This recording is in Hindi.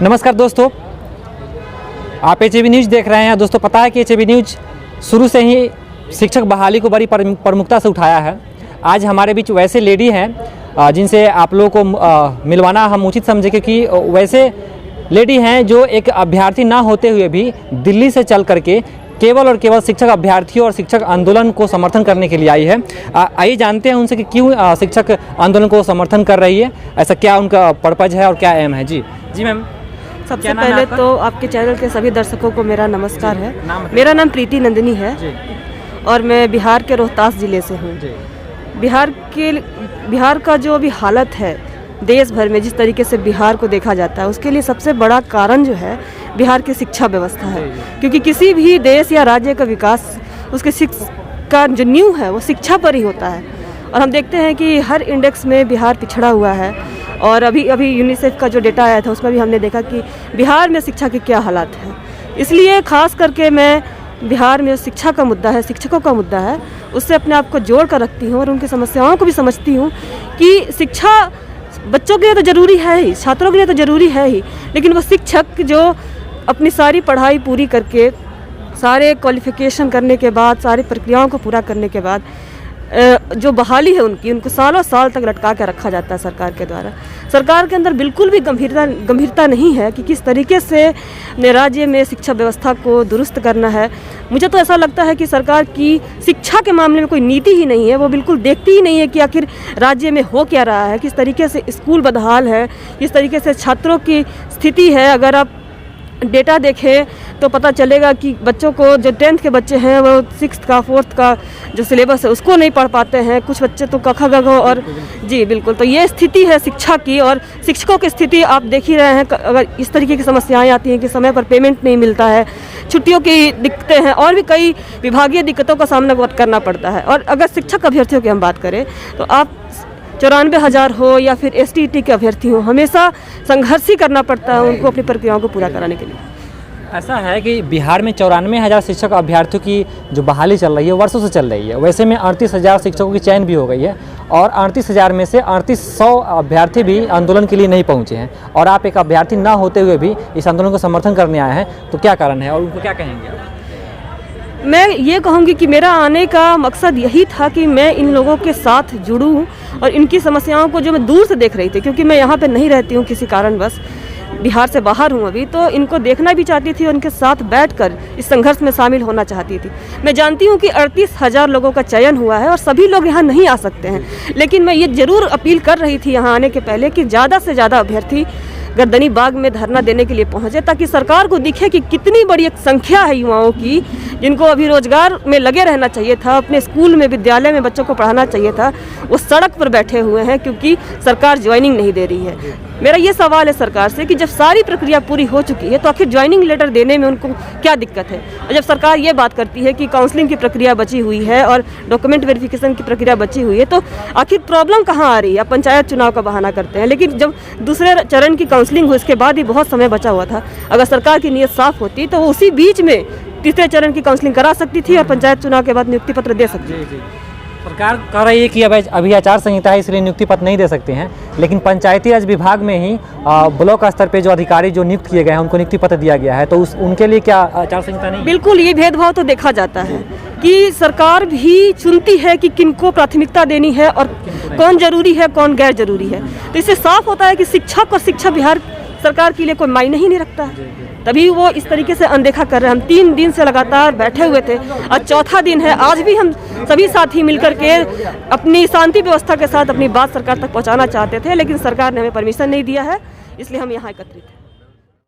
नमस्कार दोस्तों, आप एचएबी न्यूज़ देख रहे हैं। दोस्तों पता है कि एचएबी न्यूज़ शुरू से ही शिक्षक बहाली को बड़ी प्रमुखता से उठाया है। आज हमारे बीच वैसे लेडी हैं जिनसे आप लोगों को मिलवाना हम उचित समझे, क्योंकि वैसे लेडी हैं जो एक अभ्यर्थी ना होते हुए भी दिल्ली से चल करके केवल और केवल शिक्षक अभ्यर्थियों और शिक्षक आंदोलन को समर्थन करने के लिए आई है। आइए जानते हैं उनसे कि क्यों शिक्षक आंदोलन को समर्थन कर रही है, ऐसा क्या उनका पर्पज़ है और क्या एम है। जी मैम, सबसे पहले तो आपके चैनल के सभी दर्शकों को मेरा नमस्कार है। मेरा नाम प्रीति नंदिनी है और मैं बिहार के रोहतास ज़िले से हूँ। बिहार का जो अभी हालत है देश भर में, जिस तरीके से बिहार को देखा जाता है, उसके लिए सबसे बड़ा कारण जो है बिहार की शिक्षा व्यवस्था है। क्योंकि किसी भी देश या राज्य का विकास उसके का जो नींव है वो शिक्षा पर ही होता है। और हम देखते हैं कि हर इंडेक्स में बिहार पिछड़ा हुआ है। और अभी यूनिसेफ का जो डेटा आया था उसमें भी हमने देखा कि बिहार में शिक्षा के क्या हालात हैं। इसलिए खास करके मैं बिहार में शिक्षा का मुद्दा है, शिक्षकों का मुद्दा है, उससे अपने आप को जोड़ कर रखती हूँ और उनकी समस्याओं को भी समझती हूँ कि शिक्षा बच्चों के लिए तो ज़रूरी है ही, छात्रों के लिए तो ज़रूरी है ही, लेकिन वो शिक्षक जो अपनी सारी पढ़ाई पूरी करके, सारे क्वालिफिकेशन करने के बाद, सारी प्रक्रियाओं को पूरा करने के बाद जो बहाली है उनको सालों साल तक लटका के रखा जाता है सरकार के द्वारा। सरकार के अंदर बिल्कुल भी गंभीरता नहीं है कि किस तरीके से अपने राज्य में शिक्षा व्यवस्था को दुरुस्त करना है। मुझे तो ऐसा लगता है कि सरकार की शिक्षा के मामले में कोई नीति ही नहीं है। वो बिल्कुल देखती ही नहीं है कि आखिर राज्य में हो क्या रहा है, किस तरीके से स्कूल बदहाल है, किस तरीके से छात्रों की स्थिति है। अगर आप डेटा देखें तो पता चलेगा कि बच्चों को, जो 10th के बच्चे हैं, वो 6th का 4th का जो सिलेबस है उसको नहीं पढ़ पाते हैं। कुछ बच्चे तो क ख ग घ और जी बिल्कुल। तो ये स्थिति है शिक्षा की। और शिक्षकों की स्थिति आप देख ही रहे हैं। अगर इस तरीके की समस्याएं आती हैं कि समय पर पेमेंट नहीं मिलता है, छुट्टियों की दिक्कतें हैं और भी कई विभागीय दिक्कतों का सामना करना पड़ता है। और अगर शिक्षक अभ्यर्थियों की हम बात करें तो आप 94,000 हो या फिर STET के अभ्यर्थी हो, हमेशा संघर्ष ही करना पड़ता है उनको अपनी प्रक्रियाओं को पूरा कराने के लिए। ऐसा है कि बिहार में 94,000 शिक्षक अभ्यर्थियों की जो बहाली चल रही है वर्षों से चल रही है। वैसे में 38,000 शिक्षकों की चयन भी हो गई है और 38,000 में से 3800 अभ्यर्थी भी आंदोलन के लिए नहीं पहुंचे हैं। और आप एक अभ्यर्थी ना होते हुए भी इस आंदोलन को समर्थन करने आए हैं, तो क्या कारण है और उनको क्या कहेंगे आप? मैं ये कहूँगी कि मेरा आने का मकसद यही था कि मैं इन लोगों के साथ जुड़ूं और इनकी समस्याओं को जो मैं दूर से देख रही थी, क्योंकि मैं यहाँ पे नहीं रहती हूँ किसी कारणवश, बिहार से बाहर हूँ अभी, तो इनको देखना भी चाहती थी और उनके साथ बैठकर इस संघर्ष में शामिल होना चाहती थी। मैं जानती हूँ कि 38,000 लोगों का चयन हुआ है और सभी लोग यहाँ नहीं आ सकते हैं, लेकिन मैं ये ज़रूर अपील कर रही थी यहाँ आने के पहले कि ज़्यादा से ज़्यादा अभ्यर्थी गर्दनी बाग में धरना देने के लिए पहुंचे, ताकि सरकार को दिखे कि कितनी बड़ी एक संख्या है युवाओं की जिनको अभी रोजगार में लगे रहना चाहिए था, अपने स्कूल में, विद्यालय में बच्चों को पढ़ाना चाहिए था, वो सड़क पर बैठे हुए हैं क्योंकि सरकार ज्वाइनिंग नहीं दे रही है। मेरा ये सवाल है सरकार से कि जब सारी प्रक्रिया पूरी हो चुकी है तो आखिर ज्वाइनिंग लेटर देने में उनको क्या दिक्कत है। और जब सरकार ये बात करती है कि काउंसलिंग की प्रक्रिया बची हुई है और डॉक्यूमेंट वेरिफिकेशन की प्रक्रिया बची हुई है, तो आखिर प्रॉब्लम कहाँ आ रही है। आप पंचायत चुनाव का बहाना करते हैं, लेकिन जब दूसरे चरण की काउंसलिंग हुई उसके बाद ही बहुत समय बचा हुआ था। अगर सरकार की नीयत साफ होती तो वो उसी बीच में तीसरे चरण की काउंसलिंग करा सकती थी और पंचायत चुनाव के बाद नियुक्ति पत्र दे सकती थी। सरकार कह रही है कि अभी आचार संहिता है इसलिए नियुक्ति पत्र नहीं दे सकते हैं, लेकिन पंचायती राज विभाग में ही ब्लॉक स्तर पे जो अधिकारी जो नियुक्त किए गए हैं उनको नियुक्ति पत्र दिया गया है, तो उनके लिए क्या आचार संहिता नहीं? बिल्कुल, ये भेदभाव तो देखा जाता है कि सरकार भी चुनती है कि किनको प्राथमिकता देनी है और कौन जरूरी है कौन गैर जरूरी है। तो इससे साफ होता है कि शिक्षक और शिक्षा बिहार सरकार के लिए कोई मायने ही नहीं रखता है, तभी वो इस तरीके से अनदेखा कर रहे हैं। हम 3 दिन से लगातार बैठे हुए थे, आज चौथा दिन है। आज भी हम सभी साथी मिलकर के अपनी शांति व्यवस्था के साथ अपनी बात सरकार तक पहुंचाना चाहते थे, लेकिन सरकार ने हमें परमिशन नहीं दिया है, इसलिए हम यहाँ एकत्रित हैं।